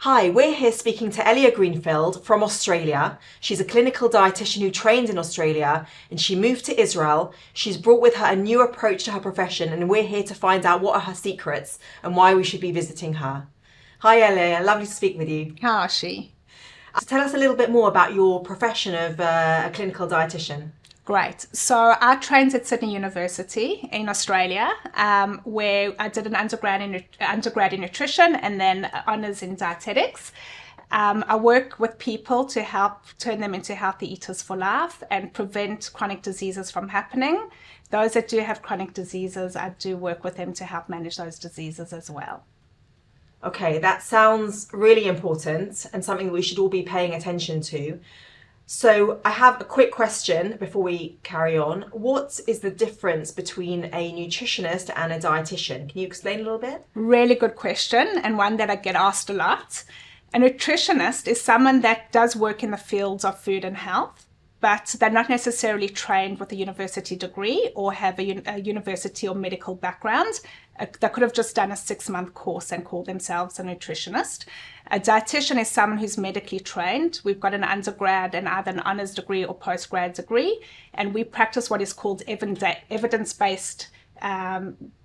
Hi, we're here speaking to Elia Greenfield from Australia. She's a clinical dietitian who trained in Australia and she moved to Israel. She's brought with her a new approach to her profession and we're here to find out what are her secrets and why we should be visiting her. Hi Elia, lovely to speak with you. How is she? So tell us a little bit more about your profession of a clinical dietitian. Great. So I trained at Sydney University in Australia, where I did an undergrad in nutrition and then honours in dietetics. I work with people to help turn them into healthy eaters for life and prevent chronic diseases from happening. Those that do have chronic diseases, I do work with them to help manage those diseases as well. Okay, that sounds really important and something we should all be paying attention to. So I have a quick question before we carry on. What is the difference between a nutritionist and a dietitian? Can you explain a little bit? Really good question, and one that I get asked a lot. A nutritionist is someone that does work in the fields of food and health, but they're not necessarily trained with a university degree or have a university or medical background. They could have just done a 6-month course and call themselves a nutritionist. A dietitian is someone who's medically trained. We've got an undergrad and either an honours degree or postgrad degree, and we practice what is called evidence-based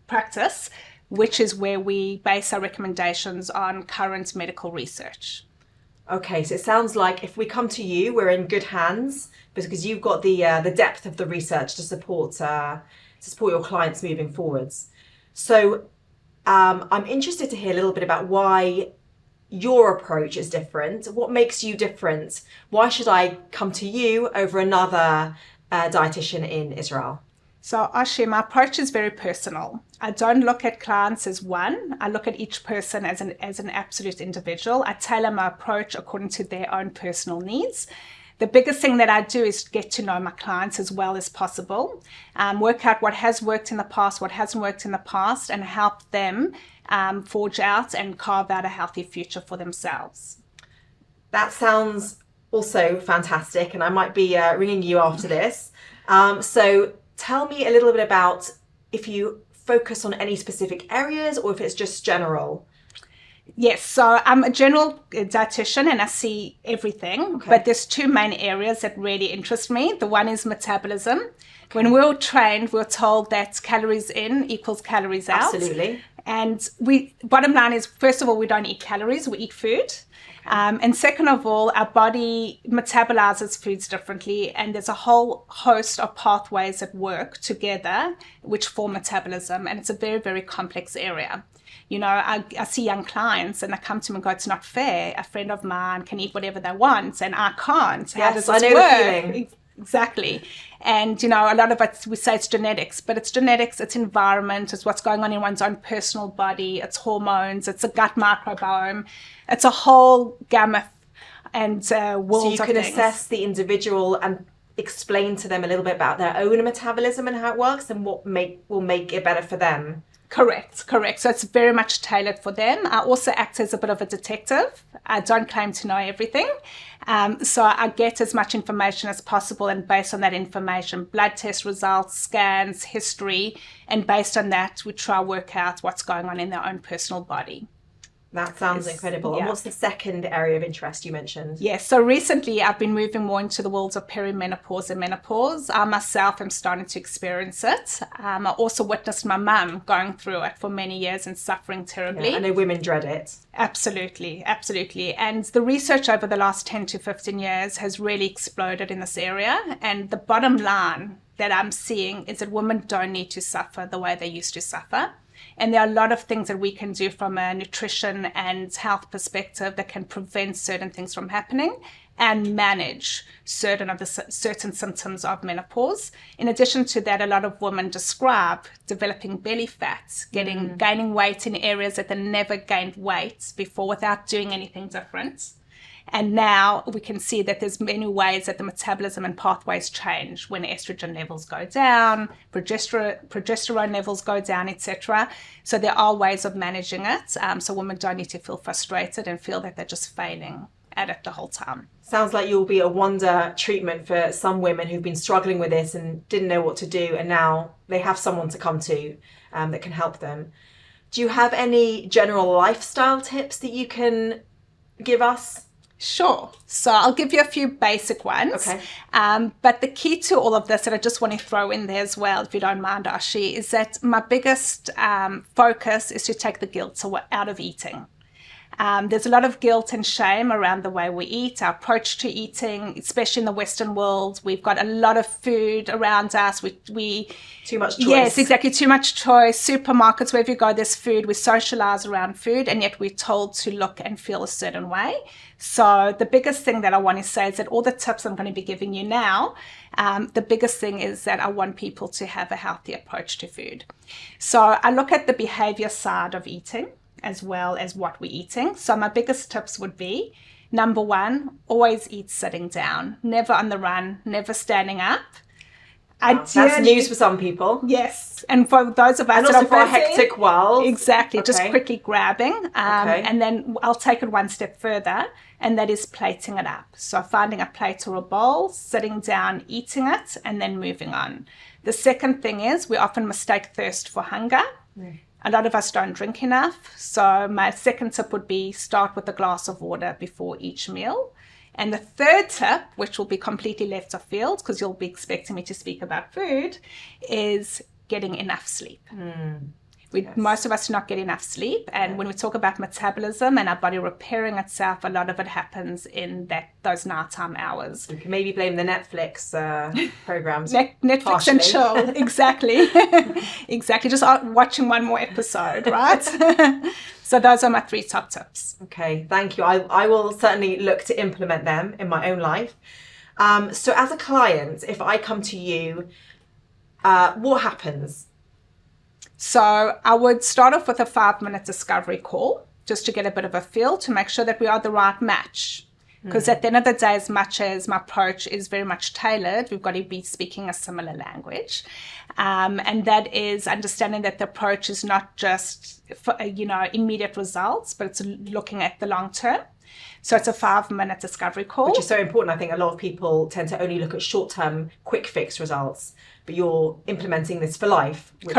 practice, which is where we base our recommendations on current medical research. Okay, so it sounds like if we come to you, we're in good hands because you've got the depth of the research to support your clients moving forwards. So I'm interested to hear a little bit about why your approach is different. What makes you different? Why should I come to you over another dietitian in Israel? So Ashi, my approach is very personal. I don't look at clients as one. I look at each person as an absolute individual. I tailor my approach according to their own personal needs. The biggest thing that I do is get to know my clients as well as possible, work out what has worked in the past, what hasn't worked in the past, and help them forge out and carve out a healthy future for themselves. That sounds also fantastic, and I might be ringing you after this. So tell me a little bit about if you focus on any specific areas or if it's just general. Yes, so I'm a general dietitian and I see everything, but there's 2 main areas that really interest me. The one is metabolism. Okay. When we were trained, we were told that calories in equals calories out. Absolutely. And bottom line is, first of all, we don't eat calories, we eat food. And second of all, our body metabolizes foods differently, and there's a whole host of pathways that work together which form metabolism, and it's a very, very complex area. You know, I see young clients and they come to me and go, it's not fair. A friend of mine can eat whatever they want and I can't. How does this work? The feeling. Exactly. And, you know, a lot of it, we say it's genetics, but it's genetics, it's environment, it's what's going on in one's own personal body, it's hormones, it's a gut microbiome, it's a whole gamut and worlds of things. So you can assess the individual and explain to them a little bit about their own metabolism and how it works and what will make it better for them. Correct. So it's very much tailored for them. I also act as a bit of a detective. I don't claim to know everything. So I get as much information as possible, and based on that information, blood test results, scans, history, and based on that, we try to work out what's going on in their own personal body. That sounds incredible. Yeah. And what's the second area of interest you mentioned? Yes, so recently I've been moving more into the worlds of perimenopause and menopause. I myself am starting to experience it. I also witnessed my mum going through it for many years and suffering terribly. Yeah, I know women dread it. Absolutely. And the research over the last 10 to 15 years has really exploded in this area. And the bottom line that I'm seeing is that women don't need to suffer the way they used to suffer. And there are a lot of things that we can do from a nutrition and health perspective that can prevent certain things from happening and manage certain symptoms of menopause. In addition to that, a lot of women describe developing belly fat, gaining weight in areas that they never gained weight before without doing anything different. And now we can see that there's many ways that the metabolism and pathways change when estrogen levels go down, progesterone levels go down, etc. So there are ways of managing it. So women don't need to feel frustrated and feel that they're just failing at it the whole time. Sounds like you'll be a wonder treatment for some women who've been struggling with this and didn't know what to do, and now they have someone to come to that can help them. Do you have any general lifestyle tips that you can give us? Sure. So I'll give you a few basic ones. Okay. But the key to all of this that I just want to throw in there as well, if you don't mind, Ashi, is that my biggest focus is to take the guilt out of eating. There's a lot of guilt and shame around the way we eat, our approach to eating, especially in the Western world. We've got a lot of food around us. We Too much choice. Yes, exactly. Too much choice. Supermarkets, wherever you go, there's food. We socialize around food, and yet we're told to look and feel a certain way. So the biggest thing that I want to say is that all the tips I'm going to be giving you now, the biggest thing is that I want people to have a healthy approach to food. So I look at the behavior side of eating as well as what we're eating. So my biggest tips would be, number one, always eat sitting down, never on the run, never standing up. Wow, that's news for some people. Yes. And for those of us and that also are for a busy, hectic world. exactly, Okay. just quickly grabbing. Okay. And then I'll take it one step further, and that is plating it up. So finding a plate or a bowl, sitting down, eating it, and then moving on. The second thing is we often mistake thirst for hunger. A lot of us don't drink enough. So my second tip would be start with a glass of water before each meal. And the third tip, which will be completely left of field because you'll be expecting me to speak about food, is getting enough sleep. Most of us do not get enough sleep. And when we talk about metabolism and our body repairing itself, a lot of it happens in those nighttime hours. We can maybe blame the Netflix programs. Netflix partially. and chill, exactly. Exactly, just watching one more episode, right? So those are my 3 top tips. Okay, thank you. I will certainly look to implement them in my own life. So as a client, if I come to you, what happens? So I would start off with a 5-minute discovery call just to get a bit of a feel to make sure that we are the right match. Because at the end of the day, as much as my approach is very much tailored, we've got to be speaking a similar language. And that is understanding that the approach is not just for, immediate results, but it's looking at the long term. So it's a 5-minute discovery call. Which is so important. I think a lot of people tend to only look at short-term, quick fix results, but you're implementing this for life, which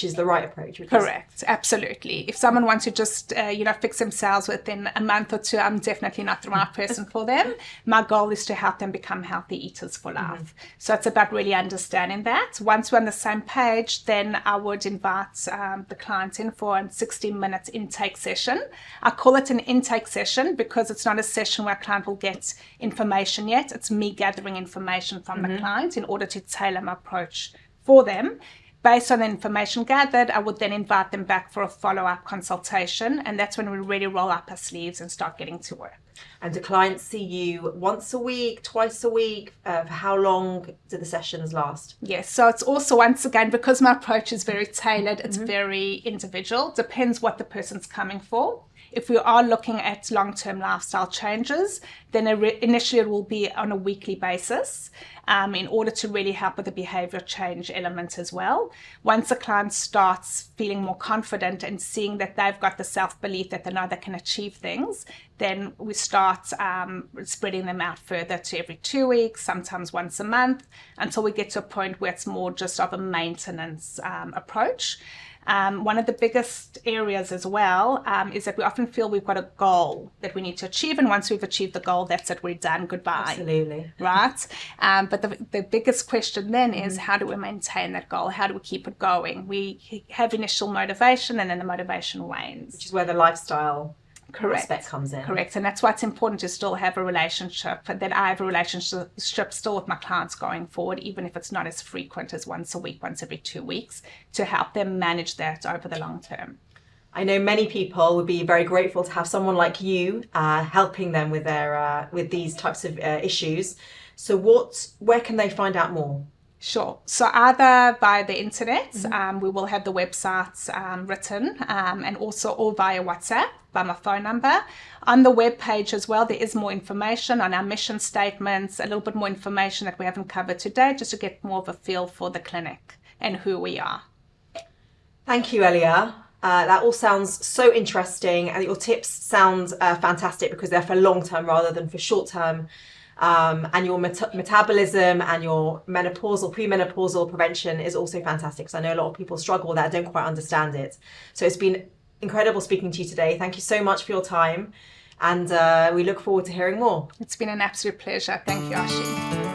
is the right approach. Correct, absolutely. If someone wants to just, fix themselves within a month or 2, I'm definitely not the right person for them. My goal is to help them become healthy eaters for life. So it's about really understanding that. Once we're on the same page, then I would invite the client in for a 60-minute intake session. I call it an intake session because it's not a session where a client will get information yet. It's me gathering information from the client in order to tailor my approach for them. Based on the information gathered, I would then invite them back for a follow-up consultation, and that's when we really roll up our sleeves and start getting to work. And do clients see you once a week, twice a week? For how long do the sessions last? Yes, so it's also, once again, because my approach is very tailored, it's very individual, depends what the person's coming for. If we are looking at long-term lifestyle changes, then initially it will be on a weekly basis in order to really help with the behavior change element as well. Once a client starts feeling more confident and seeing that they've got the self-belief that they know they can achieve things, then we start spreading them out further to every 2 weeks, sometimes once a month, until we get to a point where it's more just of a maintenance approach. One of the biggest areas as well is that we often feel we've got a goal that we need to achieve, and once we've achieved the goal, that's it, we're done, goodbye. Absolutely. Right? But the biggest question then is, how do we maintain that goal? How do we keep it going? We have initial motivation, and then the motivation wanes. Which is where the lifestyle aspect comes in. Correct. And that's why it's important to still have a relationship, that I have a relationship still with my clients going forward, even if it's not as frequent as once a week, once every 2 weeks, to help them manage that over the long term. I know many people would be very grateful to have someone like you helping them with their with these types of issues. So where can they find out more? Sure. So either via the internet, we will have the websites written, and also or via WhatsApp by my phone number. On the web page as well, there is more information on our mission statements, a little bit more information that we haven't covered today, just to get more of a feel for the clinic and who we are. Thank you, Elia. That all sounds so interesting, and your tips sound fantastic because they're for long term rather than for short term. And your metabolism and your premenopausal prevention is also fantastic. So I know a lot of people struggle with that, don't quite understand it. So it's been incredible speaking to you today. Thank you so much for your time. And we look forward to hearing more. It's been an absolute pleasure. Thank you, Ashi.